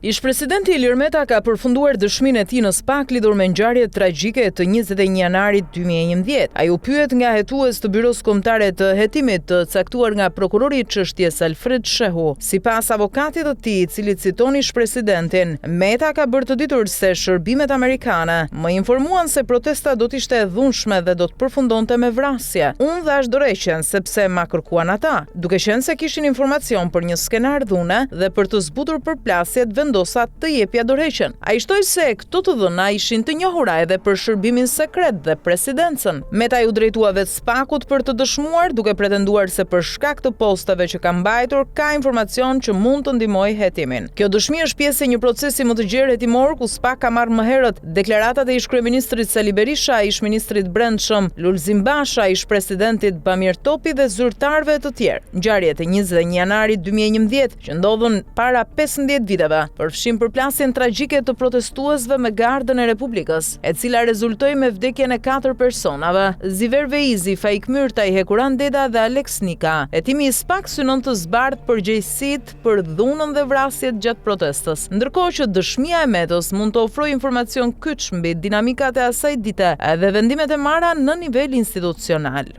Ish-presidenti Ilir Meta ka përfunduar dëshminë e tij në SPAK lidhur me ngjarjet tragjike të 21 janarit 2011. Ai u pyet nga hetues të Byros Kombëtare të Hetimit të caktuar nga prokurori i çështjes Alfred Shehu. Sipas avokatit të tij, i cili citon ish-presidentin, Meta ka bërë të ditur se shërbimet amerikane më informuan se protesta do të ishte e dhunshme dhe do të përfundonte me vrasje. Unë dhash dorëheqjen sepse ma kërkuan ata, duke qenë se kishin informacion për një skenar dhune dhe për të zbutur përplasjet vendosa të jepja dorëheqjen. Ai shtoi se këto të dhëna ishin të njohura edhe për shërbimin sekret dhe presidencën. Meta u drejtua vetë SPAK-ut për të dëshmuar, duke pretenduar se për shkak të postave që ka mbajtur ka informacion që mund të ndihmojë hetimin. Kjo dëshmi është pjesë e një procesi më të gjerë hetimor ku SPAK ka marrë më herët deklaratat e ish-kryeministrit Sali Berisha, ish-ministrit Brendshëm Lulzim Basha, ish-presidentit Bamir Topi dhe zyrtarëve të tjerë. Ngjarjet e 21 janarit 2011 që ndodhën para 15 viteve përfshin përplasjen tragjike të protestuesve me Gardën e Republikës, e cila rezultoi me vdekjen e 4 personave: Ziver Veizi, Faik Myrtaj, Hekuran Deda dhe Alex Nika. Hetimi i SPAK synon të zbardhë përgjegjësitë për dhunën dhe vrasjet gjatë protestës, ndërkohë që dëshmia e Metës mund të ofrojë informacion kyç mbi dinamikat e asaj dite dhe vendimet e marra në nivel institucional.